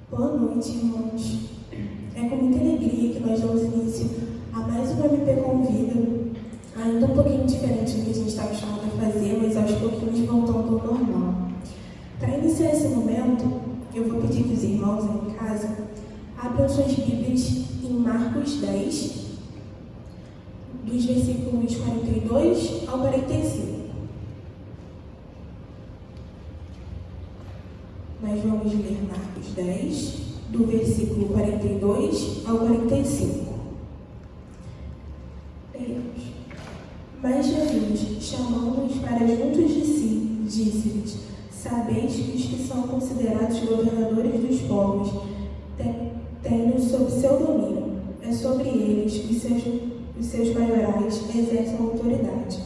Boa noite, irmãos. É com muita alegria que nós damos início a mais uma MP Convida, ainda um pouquinho diferente do que a gente está acostumado a fazer, mas aos pouquinhos voltando ao normal. Para iniciar esse momento, eu vou pedir que os irmãos aí em casa abram suas Bíblias em Marcos 10, dos versículos 42 ao 45. Nós vamos ler Marcos 10, do versículo 42 ao 45. Leemos. Mas Jesus, chamando-os para juntos de si, disse-lhes: Sabeis que os que são considerados governadores dos povos têm-nos sob seu domínio. É sobre eles que os seus maiorais exercem autoridade.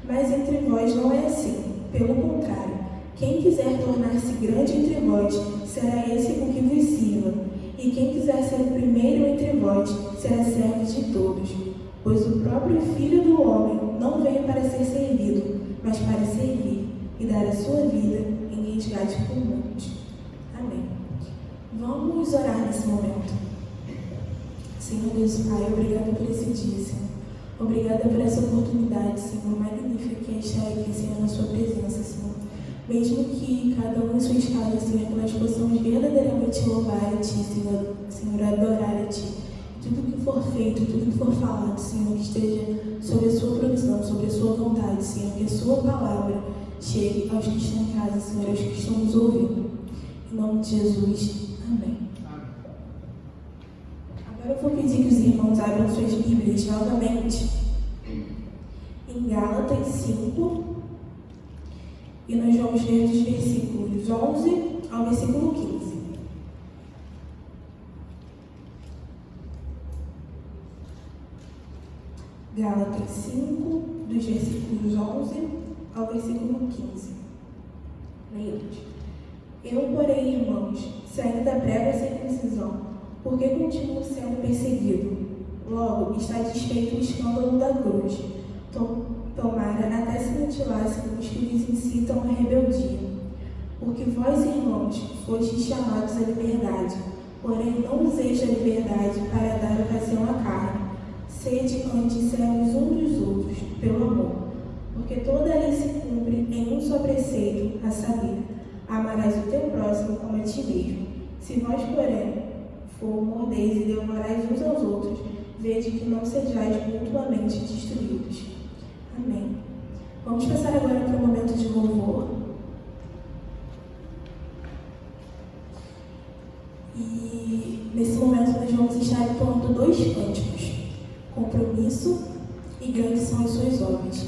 Mas entre vós não é assim. Pelo contrário, quem quiser tornar-se grande entre vós, será esse o que vos sirva. E quem quiser ser o primeiro entre vós, será servo de todos. Pois o próprio Filho do Homem não veio para ser servido, mas para servir e dar a sua vida em resgate por muitos. Amém. Vamos orar nesse momento. Senhor Deus Pai, obrigada por esse dia, Senhor. Obrigada por essa oportunidade, Senhor, magnífica que é estar aqui, Senhor, na sua presença, Senhor. Mesmo que cada um em suas casas, Senhor, que nós possamos verdadeiramente louvar a Ti, Senhor, adorar a Ti. Tudo que for feito, tudo que for falado, Senhor, que esteja sob a sua provisão, sob a sua vontade, Senhor, que a sua palavra chegue aos que estão em casa, Senhor, aos que estão nos ouvindo. Em nome de Jesus, amém. Agora eu vou pedir que os irmãos abram suas Bíblias novamente em Gálatas 5, e nós vamos ler dos versículos 11 ao versículo 15. Gálatas 5, dos versículos 11 ao versículo 15. Leemos. Eu, porém, irmãos, se ainda prego a circuncisão, porque continuo sendo perseguido. Logo, está desfeito o escândalo da cruz. Tomara até se mutilassem os que lhes incitam a rebeldia. Porque vós, irmãos, fostes chamados à liberdade, porém não useis a liberdade para dar ocasião à carne. Sede antes servos uns dos outros, pelo amor. Porque toda a lei se cumpre em um só preceito, a saber, amarás o teu próximo como a ti mesmo. Se vós, porém, mordeis e devorais uns aos outros, vede que não sejais mutuamente destruídos. Amém. Vamos passar agora para o momento de louvor. E nesse momento nós vamos estar entoando 2 cânticos: Compromisso e Grandes são as suas obras.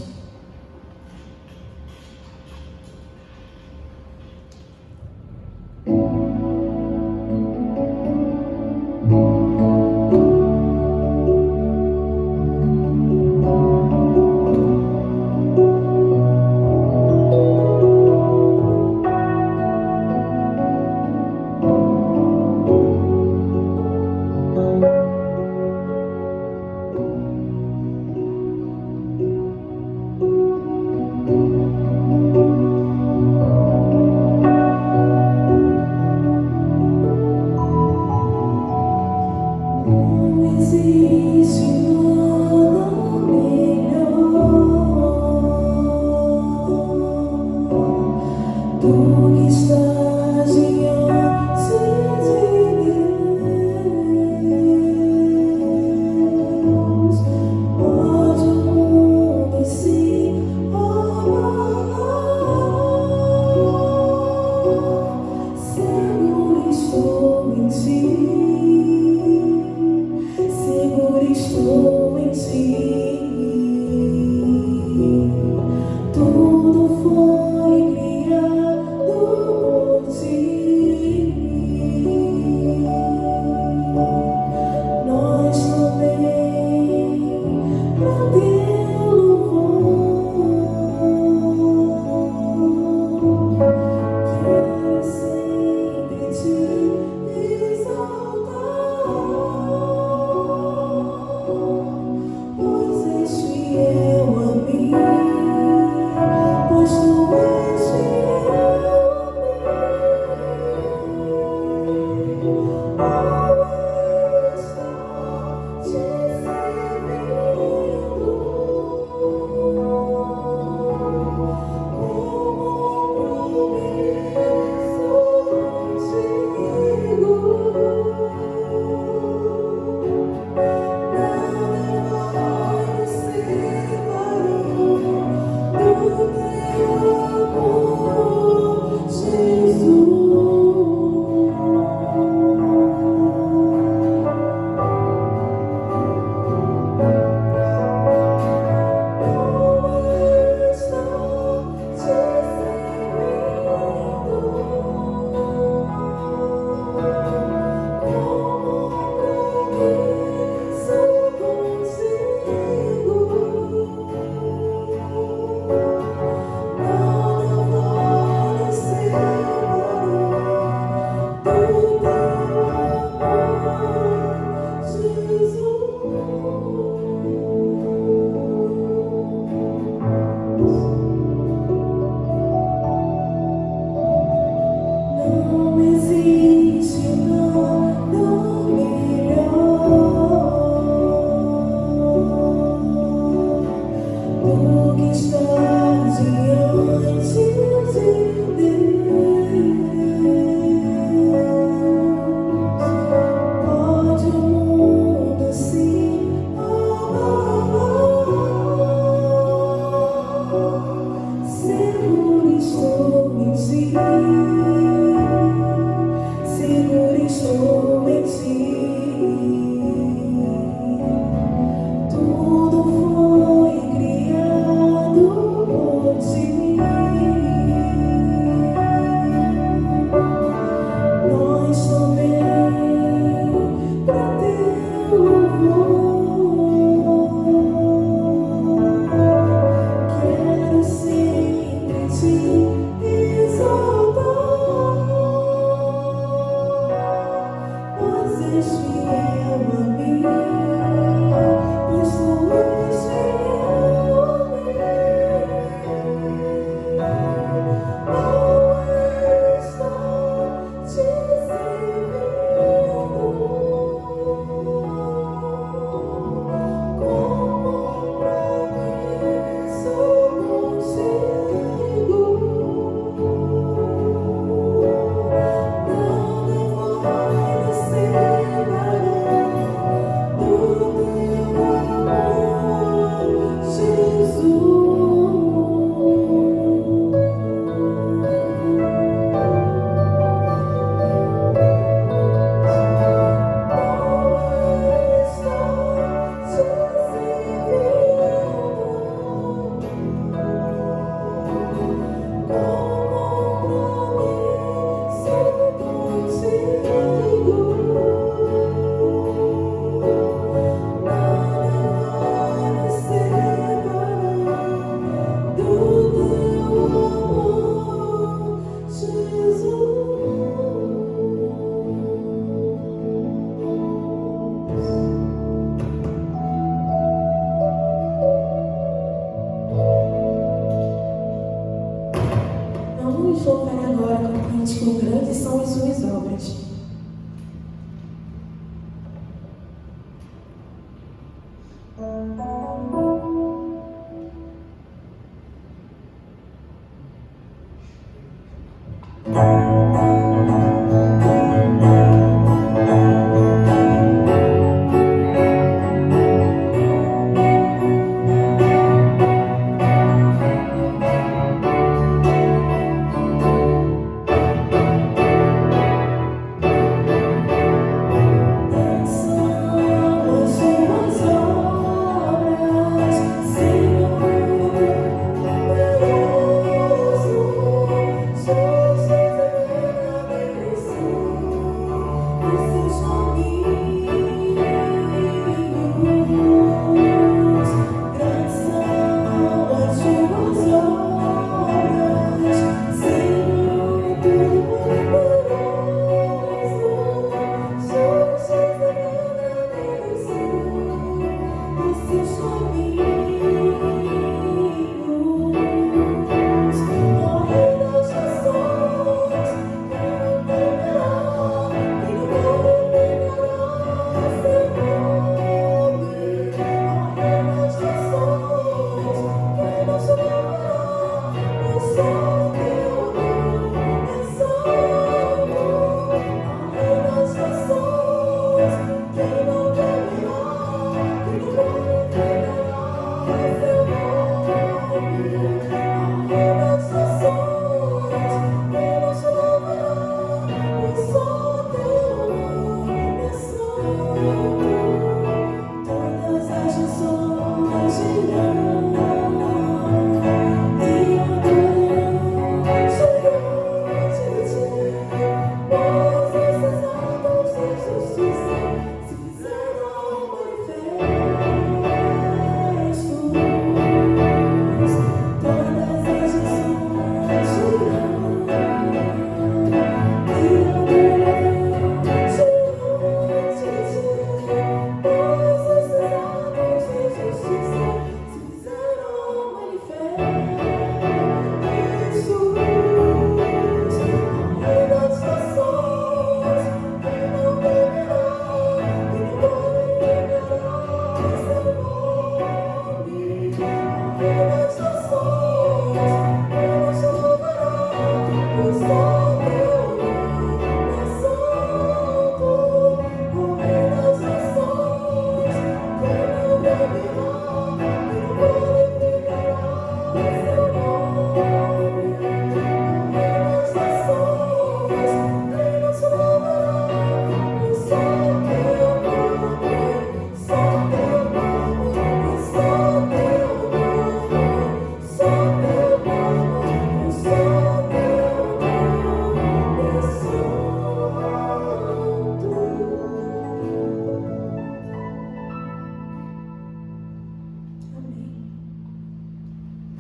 te louvar agora com cântico, grandes são as suas obras.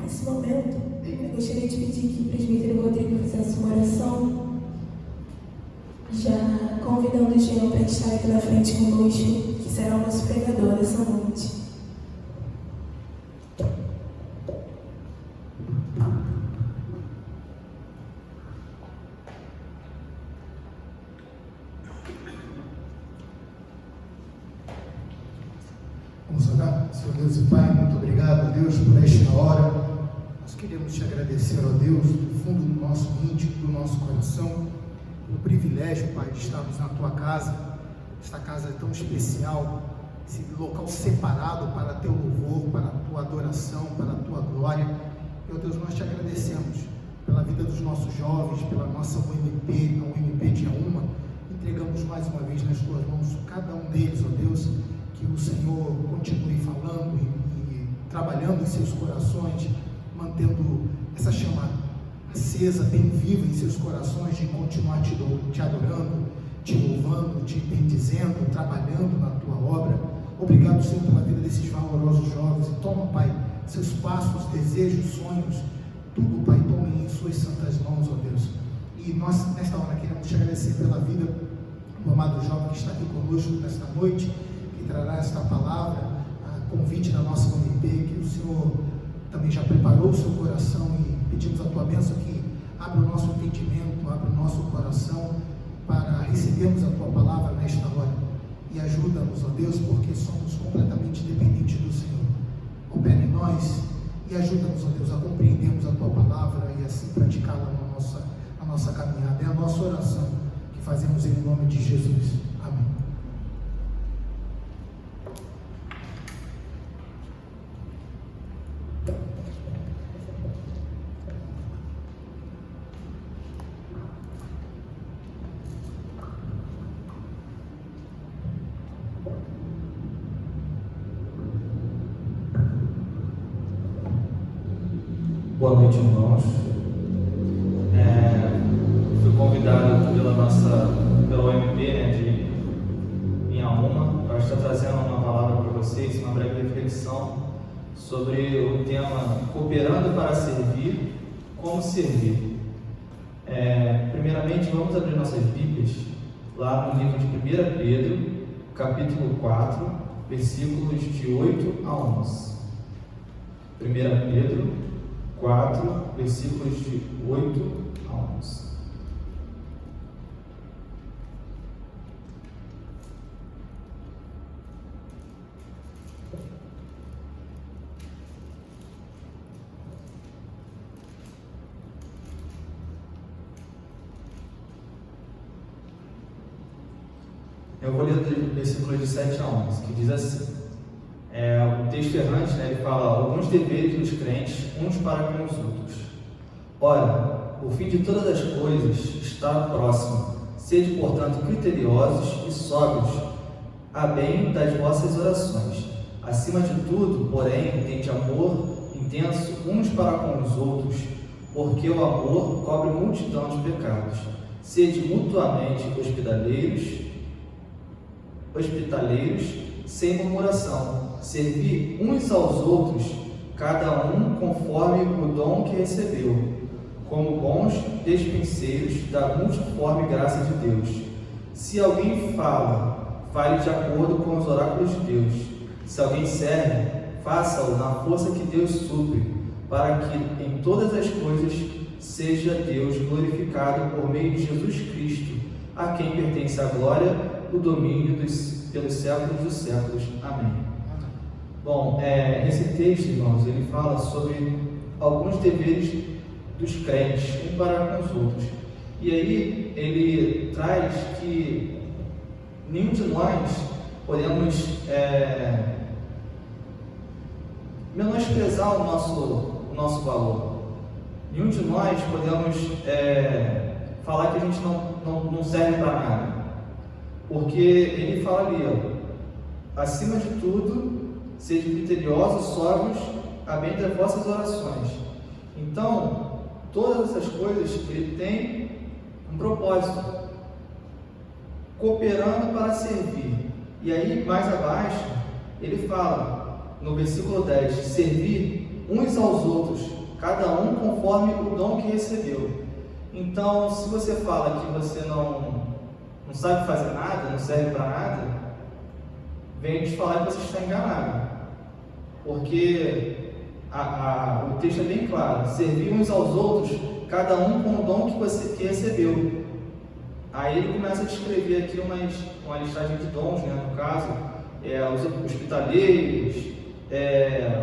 Nesse momento, eu gostaria de pedir que o presbítero Rodrigo fizesse uma oração, já convidando o Jean para estar aqui na frente conosco, que será o nosso pregador dessa noite. Vamos orar. Senhor Deus e Pai, muito obrigado, Deus, por esta hora. Nós queremos te agradecer, ó Deus, do fundo do nosso íntimo, do nosso coração, pelo privilégio, Pai, de estarmos na Tua casa, esta casa tão especial, esse local separado para Teu louvor, para a Tua adoração, para a Tua glória. Meu Deus, nós te agradecemos pela vida dos nossos jovens, pela nossa UMP, a UMP Dia Uma. Entregamos mais uma vez nas Tuas mãos cada um deles, ó Deus, que o Senhor continue falando e trabalhando em seus corações, mantendo essa chama acesa, bem viva em seus corações, de continuar te adorando, te louvando, te bendizendo, trabalhando na Tua obra. Obrigado, Senhor, pela vida desses valorosos jovens. E toma, Pai, seus passos, desejos, sonhos, tudo, Pai, tome em suas santas mãos, ó Deus. E nós, nesta hora, queremos te agradecer pela vida do amado jovem que está aqui conosco nesta noite, que trará esta palavra, a convite da nossa UMP, que o Senhor também já preparou o seu coração, e pedimos a Tua bênção que abre o nosso entendimento, abre o nosso coração para recebermos a Tua palavra nesta hora. E ajuda-nos, ó Deus, porque somos completamente dependentes do Senhor. Opera em nós e ajuda-nos, ó Deus, a compreendermos a Tua palavra e assim praticá-la na nossa caminhada. É a nossa oração que fazemos em nome de Jesus. Amém. Boa noite, irmãos. Fui convidado pela OMP, de Inhaúma, para estar trazendo uma palavra para vocês, uma breve reflexão sobre o tema Cooperando para Servir, como servir. Primeiramente, vamos abrir nossas Bíblias lá no livro de 1 Pedro, capítulo 4, versículos de 8 a 11. 1 Pedro 4, versículos de 8 a 11. Eu vou ler do versículo de 7 a 11, que diz assim: o texto errante, ele fala alguns deveres dos crentes uns para com os outros. Ora, o fim de todas as coisas está próximo. Sede, portanto, criteriosos e sóbrios, a bem das vossas orações. Acima de tudo, porém, tende amor intenso uns para com os outros, porque o amor cobre multidão de pecados. Sede mutuamente hospitaleiros, sem murmuração. Servi uns aos outros, cada um conforme o dom que recebeu, como bons despenseiros da multiforme graça de Deus. Se alguém fale de acordo com os oráculos de Deus. Se alguém serve, faça-o na força que Deus supre, para que em todas as coisas seja Deus glorificado por meio de Jesus Cristo, a quem pertence a glória, o domínio pelos séculos dos séculos. Amém. Bom, esse texto, irmãos, ele fala sobre alguns deveres dos crentes, um para com os outros. E aí ele traz que nenhum de nós podemos menosprezar o nosso valor. Nenhum de nós podemos falar que a gente não serve para nada. Porque ele fala ali, acima de tudo, sejam criteriosos, sóbrios, a bem das vossas orações. Então, todas essas coisas, ele tem um propósito, cooperando para servir. E aí, mais abaixo, ele fala, no versículo 10, servir uns aos outros, cada um conforme o dom que recebeu. Então, se você fala que você não sabe fazer nada, não serve para nada, vem te falar que você está enganado. Porque o texto é bem claro: servir uns aos outros, cada um com o dom que recebeu. Aí ele começa a descrever aqui uma listagem de dons, no caso, os hospitaleiros,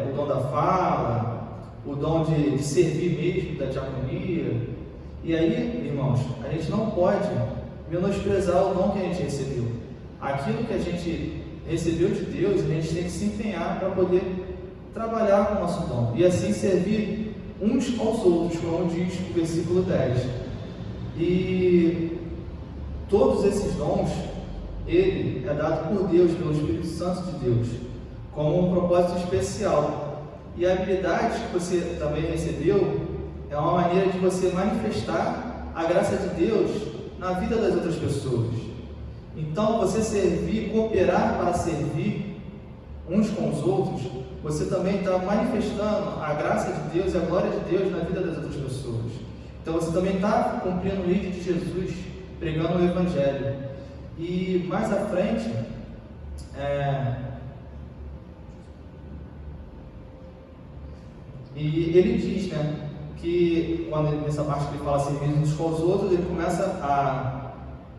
o dom da fala, o dom de servir mesmo, da diaconia. E aí, irmãos, a gente não pode menosprezar o dom que a gente recebeu. Aquilo que a gente recebeu de Deus, a gente tem que se empenhar para poder trabalhar com o nosso dom e assim servir uns aos outros, como diz o versículo 10. E todos esses dons, ele é dado por Deus, pelo Espírito Santo de Deus, como um propósito especial. E a habilidade que você também recebeu é uma maneira de você manifestar a graça de Deus na vida das outras pessoas. Então, você servir, cooperar para servir uns com os outros, você também está manifestando a graça de Deus e a glória de Deus na vida das outras pessoas. Então, você também está cumprindo o rito de Jesus, pregando o Evangelho. E mais à frente, e ele diz, que, nessa parte que ele fala servir uns com os outros, ele começa a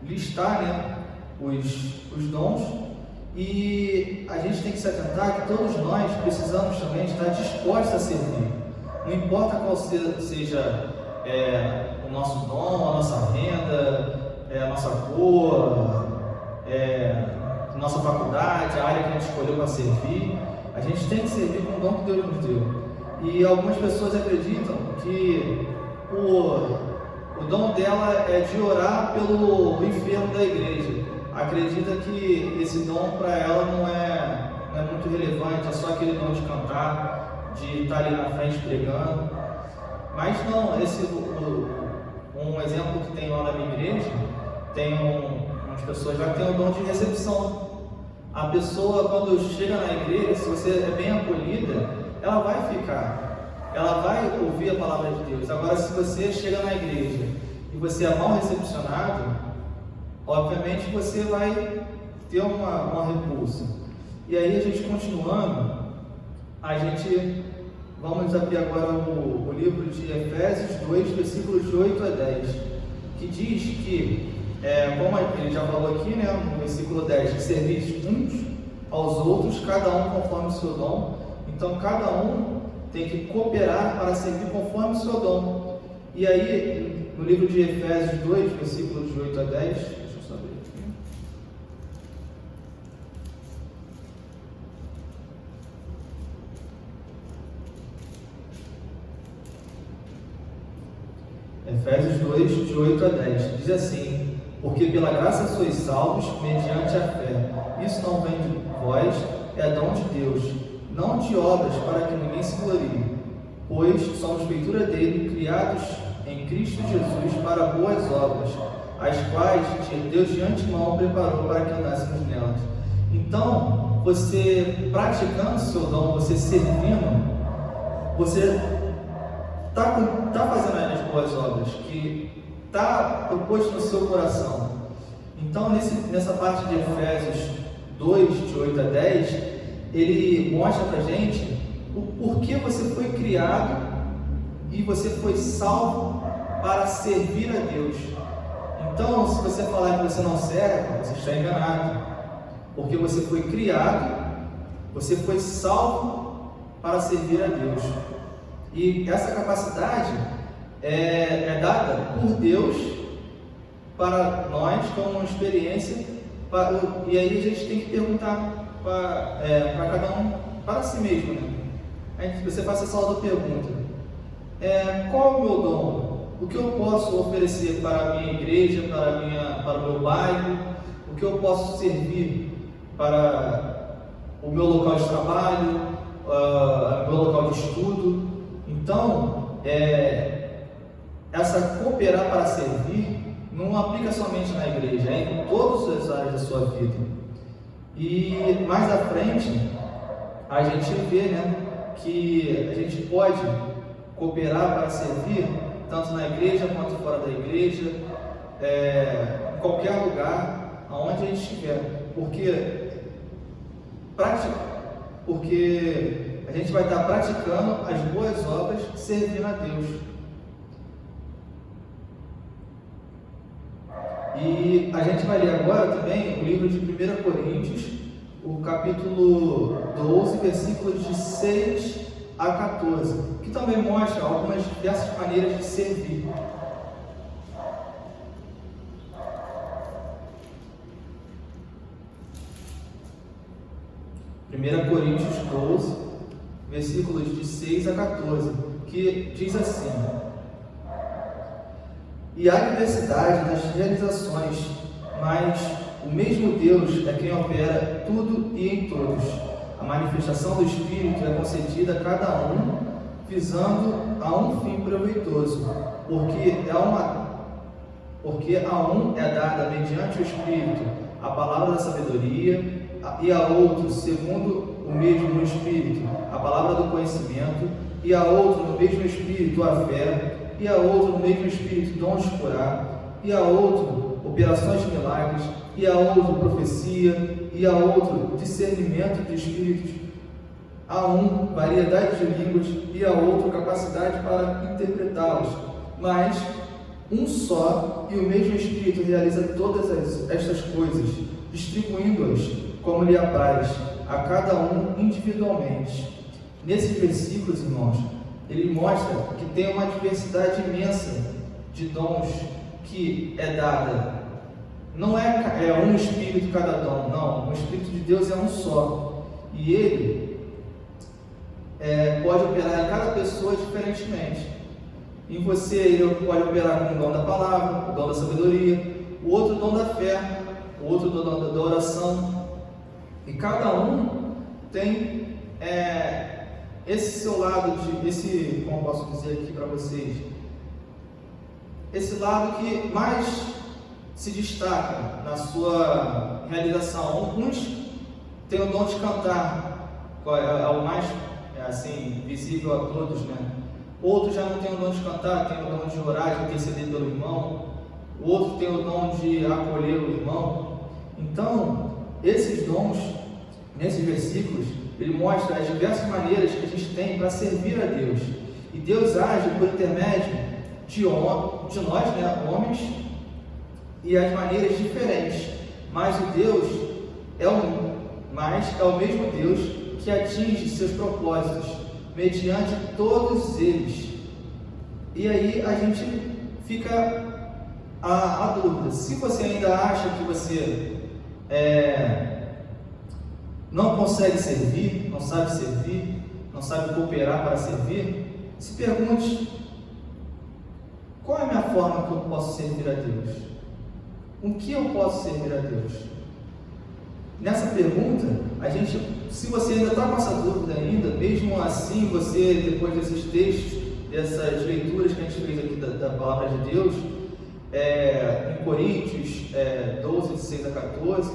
listar, né, os dons, e a gente tem que se atentar que todos nós precisamos também estar dispostos a servir. Não importa qual seja o nosso dom, a nossa renda, a nossa cor, nossa faculdade, a área que a gente escolheu para servir, a gente tem que servir com o dom que Deus nos deu. E algumas pessoas acreditam que o dom dela é de orar pelo enfermo da igreja. Acredita que esse dom para ela não é muito relevante, é só aquele dom de cantar, de estar ali na frente pregando. Mas não, um exemplo que tem lá na minha igreja, tem umas pessoas lá que tem o dom de recepção. A pessoa, quando chega na igreja, se você é bem acolhida, ela vai ficar, ela vai ouvir a palavra de Deus. Agora, se você chega na igreja e você é mal recepcionado, obviamente você vai ter uma repulsa. E aí, a gente continuando, vamos abrir agora o livro de Efésios 2, versículos de 8 a 10, que diz que, como ele já falou aqui, né, no versículo 10, que servis uns aos outros, cada um conforme o seu dom. Então, cada um tem que cooperar para servir conforme o seu dom. E aí, no livro de Efésios 2, versículos de 8 a 10, deixa eu só ver aqui. Efésios 2, de 8 a 10, diz assim: porque pela graça sois salvos, mediante a fé. Isso não vem de vós, é dom de Deus, não de obras, para que ninguém se glorie. Pois somos feitura dele, criados em Cristo Jesus para boas obras, as quais Deus de antemão preparou para que andássemos nelas. Então, você praticando o seu dom, você servindo, você está fazendo as boas obras que está proposto no seu coração. Então, nessa parte de Efésios 2, de 8 a 10, ele mostra para a gente o porquê você foi criado e você foi salvo para servir a Deus. Então, se você falar que você não serve, você está enganado, porque você foi criado, você foi salvo para servir a Deus. E essa capacidade é dada por Deus para nós como uma experiência, e aí a gente tem que perguntar para cada um, para si mesmo, né? Você faz essa auto-pergunta: qual é o meu dom? O que eu posso oferecer para a minha igreja, para o meu bairro? O que eu posso servir para o meu local de trabalho, o meu local de estudo? Então, essa cooperar para servir não aplica somente na igreja, é em todas as áreas da sua vida. E mais à frente, a gente vê, né, que a gente pode cooperar para servir tanto na igreja quanto fora da igreja, em qualquer lugar, aonde a gente estiver, porque a gente vai estar praticando as boas obras, servindo a Deus. E a gente vai ler agora também o livro de 1 Coríntios, o capítulo 12, versículos de 6 a 14, que também mostra algumas diversas maneiras de servir. Primeira Coríntios 12, versículos de 6 a 14, que diz assim: e há diversidade nas realizações, mas o mesmo Deus é quem opera tudo e em todos. A manifestação do Espírito é concedida a cada um, visando a um fim proveitoso, porque a um é dada mediante o Espírito a palavra da sabedoria, e a outro, segundo o mesmo Espírito, a palavra do conhecimento, e a outro, no mesmo Espírito, a fé, e a outro, no mesmo Espírito, dons de curar, e a outro, operações de milagres, e a outro, profecia, e a outro, discernimento de espíritos, a um variedade de línguas e a outro capacidade para interpretá-las, mas um só e o mesmo Espírito realiza todas estas coisas, distribuindo-as como lhe apraz, a cada um individualmente. Nesses versículos, irmãos, ele mostra que tem uma diversidade imensa de dons que é dada. Não é um Espírito cada dom, não. O Espírito de Deus é um só. E ele pode operar em cada pessoa diferentemente. Em você, ele pode operar com o dom da palavra, o dom da sabedoria, o outro dom da fé, o outro dom da oração. E cada um tem esse seu lado, como posso dizer aqui para vocês, esse lado que mais se destaca na sua realização. Uns têm o dom de cantar, é o mais assim, visível a todos, né? Outros já não têm o dom de cantar, tem o dom de orar, de interceder pelo irmão. O outro tem o dom de acolher o irmão. Então, esses dons, nesses versículos, ele mostra as diversas maneiras que a gente tem para servir a Deus. E Deus age por intermédio de nós, né, homens, e as maneiras diferentes. Mas o Deus é o mesmo Deus que atinge seus propósitos mediante todos eles. E aí a gente fica a dúvida: se você ainda acha que você não consegue servir, não sabe cooperar para servir, se pergunte: qual é a minha forma que eu posso servir a Deus? O que eu posso servir a Deus? Nessa pergunta, se você ainda está com essa dúvida ainda, mesmo assim, você, depois desses textos, dessas leituras que a gente fez aqui da Palavra de Deus, em Coríntios 12, de 6 a 14,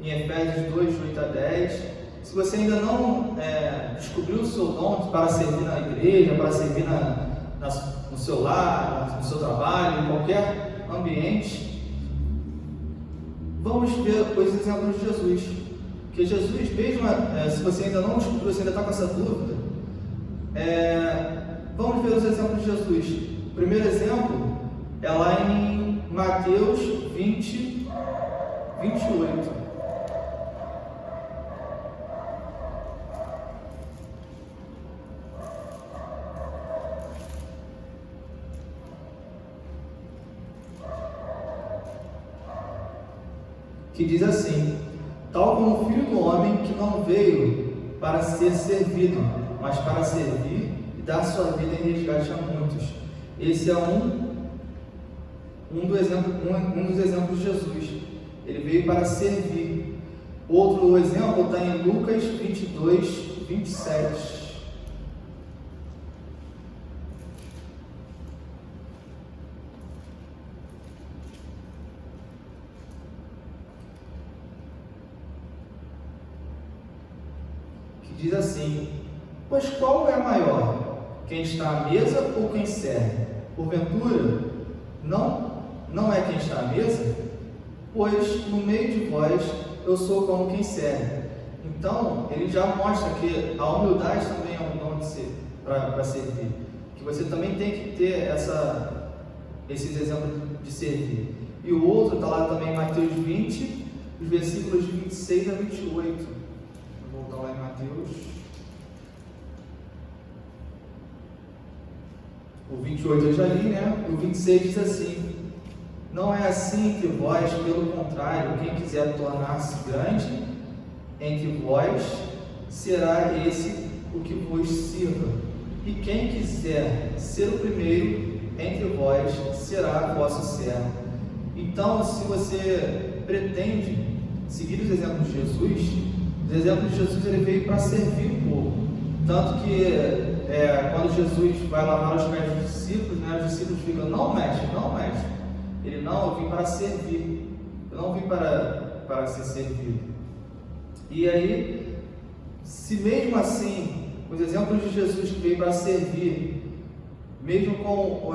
em Efésios 2, de 8 a 10, se você ainda não descobriu o seu dom para servir na igreja, para servir no seu lar, no seu trabalho, em qualquer ambiente, vamos ver os exemplos de Jesus. Porque Jesus, mesmo se você ainda não descobriu, você ainda está com essa dúvida, vamos ver os exemplos de Jesus. O primeiro exemplo é lá em Mateus 20, 28. Que diz assim: tal como o Filho do Homem, que não veio para ser servido, mas para servir e dar sua vida em resgate a muitos. Esse é um dos exemplos de Jesus. Ele veio para servir. Outro exemplo está em Lucas 22, 27. Diz assim: pois qual é maior, quem está à mesa ou quem serve? Porventura, não é quem está à mesa? Pois no meio de vós eu sou como quem serve. Então, ele já mostra que a humildade também é um dom de ser, para servir. Que você também tem que ter esses exemplos de servir. E o outro está lá também em Mateus 20, os versículos de 26 a 28. Vou voltar lá em Mateus. O 28 eu já li, né? O 26 diz assim: não é assim entre vós, pelo contrário, quem quiser tornar-se grande entre vós, será esse o que vos sirva. E quem quiser ser o primeiro entre vós, será vosso servo. Então, se você pretende seguir os exemplos de Jesus, os exemplos de Jesus, ele veio para servir o povo. Tanto que quando Jesus vai lavar os pés dos discípulos, né, os discípulos ficam: não, mestre, não, mestre. Ele: não, eu vim para servir, eu não vim para ser servido. E aí, se mesmo assim, os exemplos de Jesus que veio para servir, mesmo com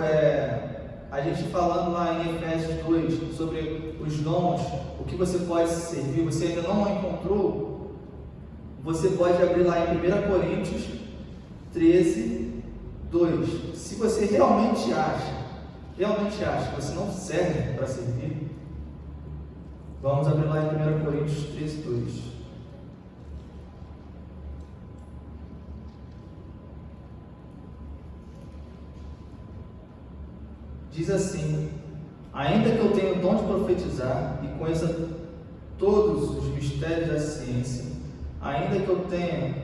a gente falando lá em Efésios 2 sobre os dons, o que você pode servir, você ainda não encontrou, você pode abrir lá em 1 Coríntios 13, 2. Se você realmente acha que você não serve para servir, vamos abrir lá em 1 Coríntios 13, 2. Diz assim: ainda que eu tenha o dom de profetizar e conheça todos os mistérios da ciência, ainda que eu tenha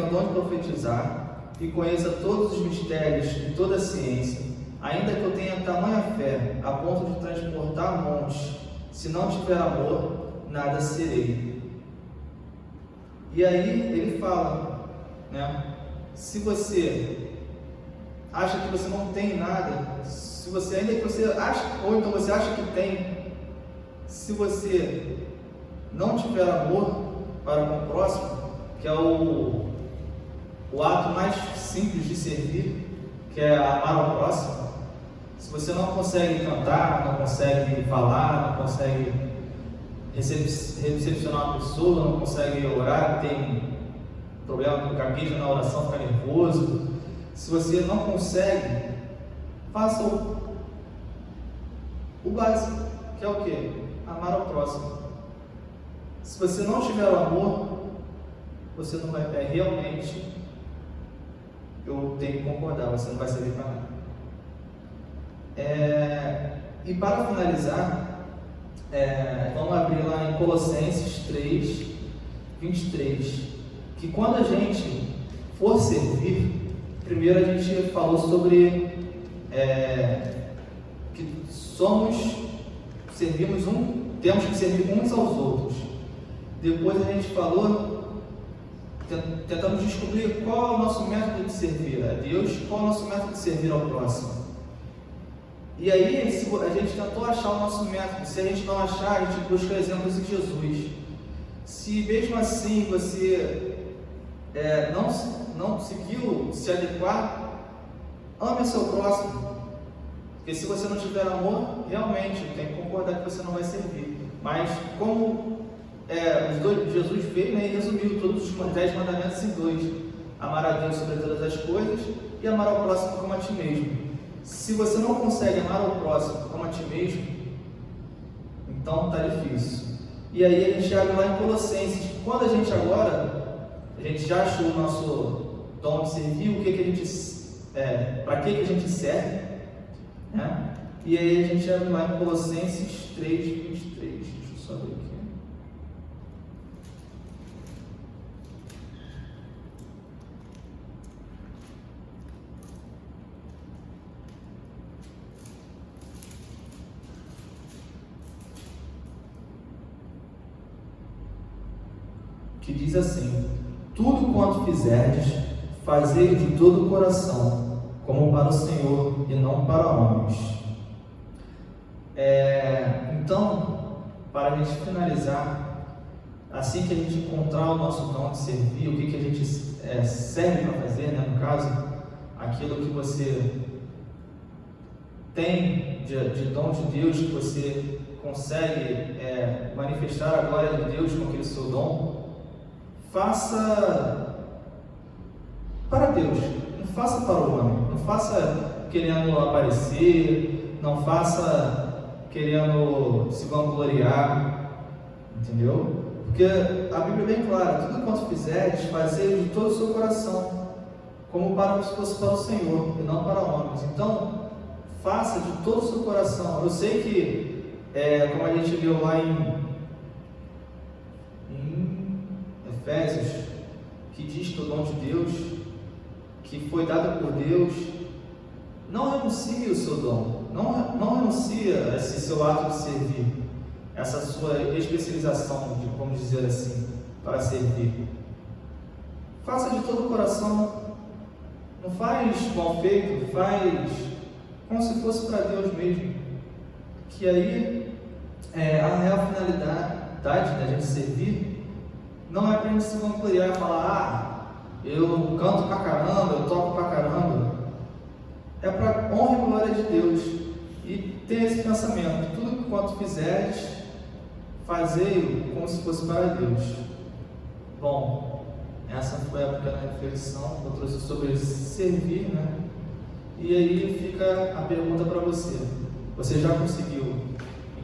o dom de profetizar e conheça todos os mistérios e toda a ciência, ainda que eu tenha tamanha fé a ponto de transportar montes, se não tiver amor, nada serei. E aí ele fala, né? Se você acha que você não tem nada, se você ainda que você acha, ou então você acha que tem, se você não tiver amor para com o próximo, que é o ato mais simples de servir, que é amar ao próximo, se você não consegue cantar, não consegue falar, não consegue recepcionar uma pessoa, não consegue orar, tem problema com gagueja na oração, fica nervoso, se você não consegue, faça o básico, que é o quê? Amar ao próximo. Se você não tiver o amor, você não vai realmente, eu tenho que concordar, você não vai servir para nada. E para finalizar, vamos abrir lá em Colossenses 3, 23, que quando a gente for servir, primeiro a gente falou sobre que temos que servir uns aos outros. Depois a gente falou, tentamos descobrir qual é o nosso método de servir a Deus, qual é o nosso método de servir ao próximo. E aí a gente tentou achar o nosso método. Se a gente não achar, a gente busca exemplos de Jesus. Se mesmo assim você não conseguiu se adequar, ame o seu próximo. Porque se você não tiver amor, realmente tem que concordar que você não vai servir. Mas como Jesus veio, né, e resumiu todos os 10 mandamentos em 2: amar a Deus sobre todas as coisas e amar ao próximo como a ti mesmo. Se você não consegue amar ao próximo como a ti mesmo, então está difícil. E aí a gente abre lá em Colossenses, quando a gente já achou o nosso dom de servir, para que a gente serve, né? E aí a gente abre lá em Colossenses 3, 23. Deixa eu só ver aqui. Que diz assim: tudo quanto fizerdes, fazei de todo o coração, como para o Senhor e não para homens. Então, para a gente finalizar, assim que a gente encontrar o nosso dom de servir, o que a gente serve para fazer, né? No caso, aquilo que você tem de dom de Deus, que você consegue manifestar a glória de Deus com aquele seu dom, faça para Deus, não faça para o homem, não faça querendo aparecer, não faça querendo se vangloriar, entendeu? Porque a Bíblia é bem clara: tudo quanto fizeres, fazei de todo o seu coração, como se fosse para o Senhor e não para homens. Então, faça de todo o seu coração. Eu sei que, como a gente leu lá em Efésios, que diz que o dom de Deus, que foi dado por Deus, não renuncie o seu dom, não renuncie a esse seu ato de servir, essa sua especialização, vamos dizer assim, para servir. Faça de todo o coração, não faz mal feito, faz como se fosse para Deus mesmo, que aí a real finalidade da gente servir não é para a gente se vangloriar e falar: eu canto pra caramba, eu toco pra caramba. É para honra e glória de Deus. E ter esse pensamento: tudo quanto fizeres, fazei-o como se fosse para Deus. Bom, essa foi a pequena reflexão que eu trouxe sobre servir, né? E aí fica a pergunta para você. Você já conseguiu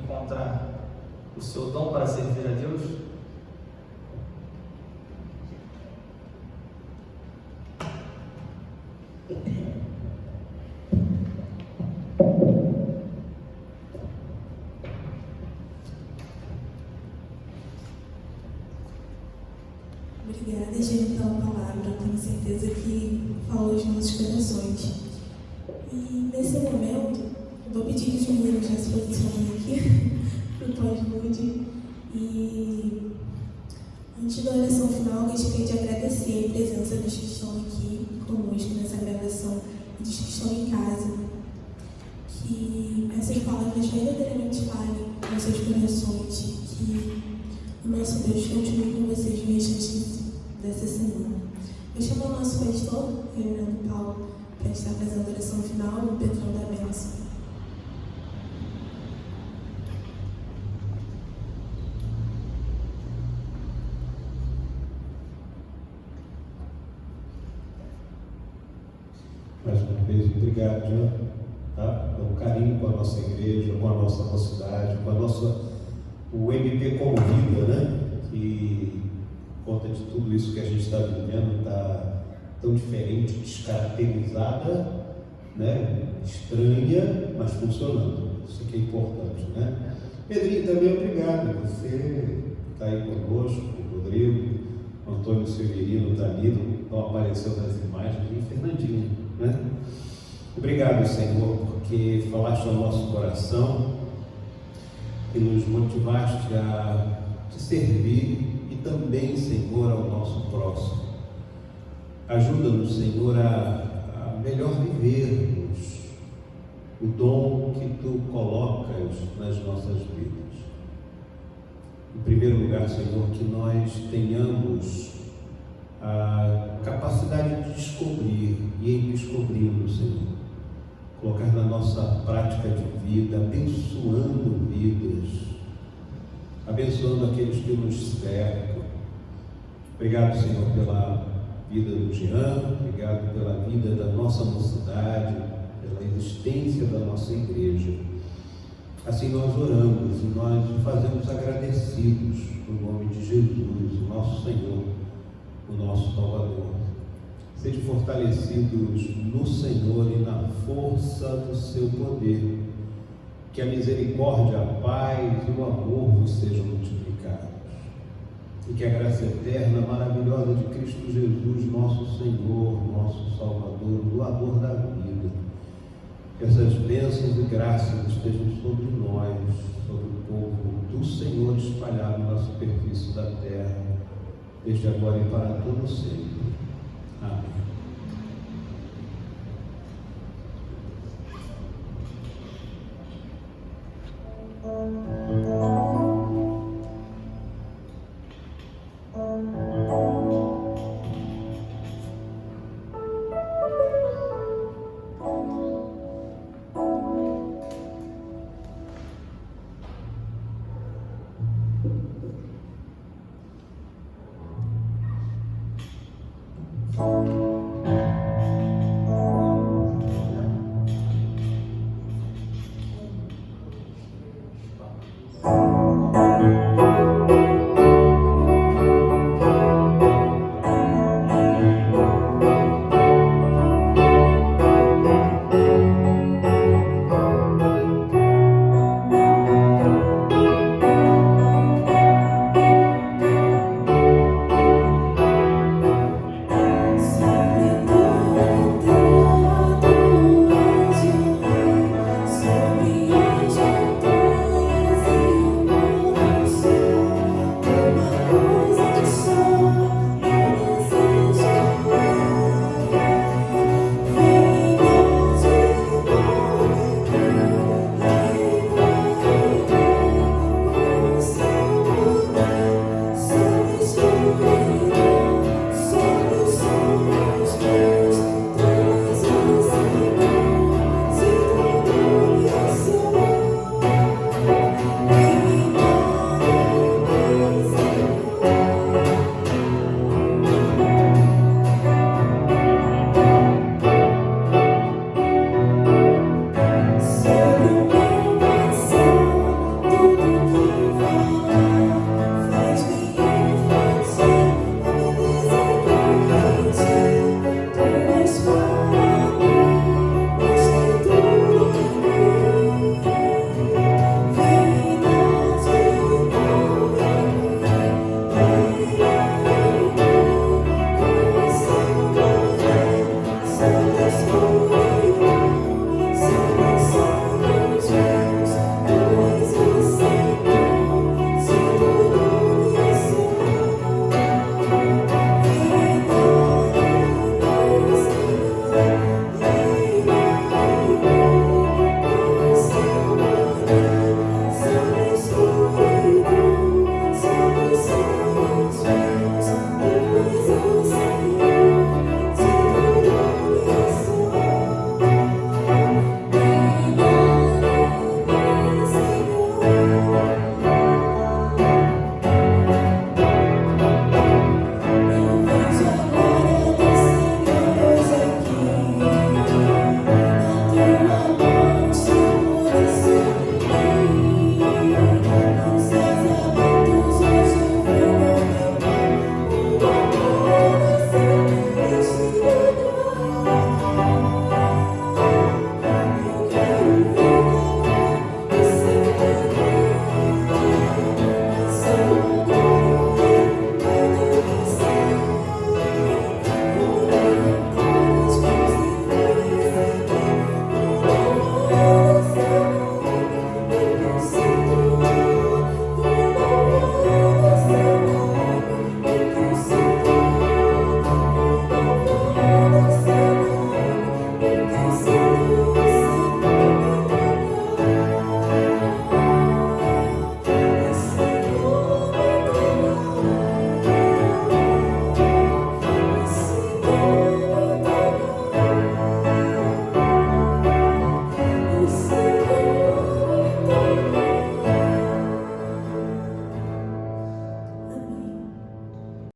encontrar o seu dom para servir a Deus? Obrigada, gente, pela palavra. Eu tenho certeza que falou aos nossos corações. E nesse momento, eu vou pedir que os meninos já se posicionem aqui para o pós-nude. E antes da oração final, eu gostaria de agradecer a presença dos que estão aqui conosco nessa gravação e dos que estão em casa. Que essas palavras verdadeiramente falem nos seus corações. Que o nosso Deus continue com vocês mesmo dessa semana. Eu chamo o nosso pastor, Reverendo Paulo, para estar fazendo a oração final no Petrão da Bênção. Mais uma vez, obrigado, Jean, tá? Pelo carinho com a nossa igreja, com a nossa mocidade, com a nossa, o MP como vida, né? Que por conta de tudo isso que a gente está vivendo, está tão diferente, descaracterizada, né? Estranha, mas funcionando. Isso que é importante, né? Pedrinho, também obrigado. Você está aí conosco, o Rodrigo, o Antônio Severino está ali, não apareceu nas imagens, e Fernandinho, né? Obrigado, Senhor, porque falaste ao nosso coração e nos motivaste a te servir e também, Senhor, ao nosso próximo. Ajuda-nos, Senhor, a melhor vivermos o dom que Tu colocas nas nossas vidas. Em primeiro lugar, Senhor, que nós tenhamos a capacidade de descobrir e em descobrindo, Senhor, colocar na nossa prática de vida, abençoando vidas, abençoando aqueles que nos cercam. Obrigado, Senhor, pela vida do Jean, obrigado pela vida da nossa mocidade, pela existência da nossa igreja. Assim nós oramos e nós fazemos agradecidos no nome de Jesus, o nosso Senhor, o nosso Salvador. Sejam fortalecidos no Senhor e na força do seu poder. Que a misericórdia, a paz e o amor vos sejam multiplicados. E que a graça eterna, maravilhosa de Cristo Jesus, nosso Senhor, nosso Salvador, doador da vida, que essas bênçãos e graças estejam sobre nós, sobre o povo do Senhor espalhado na superfície da terra, desde agora e para todo sempre. Amém.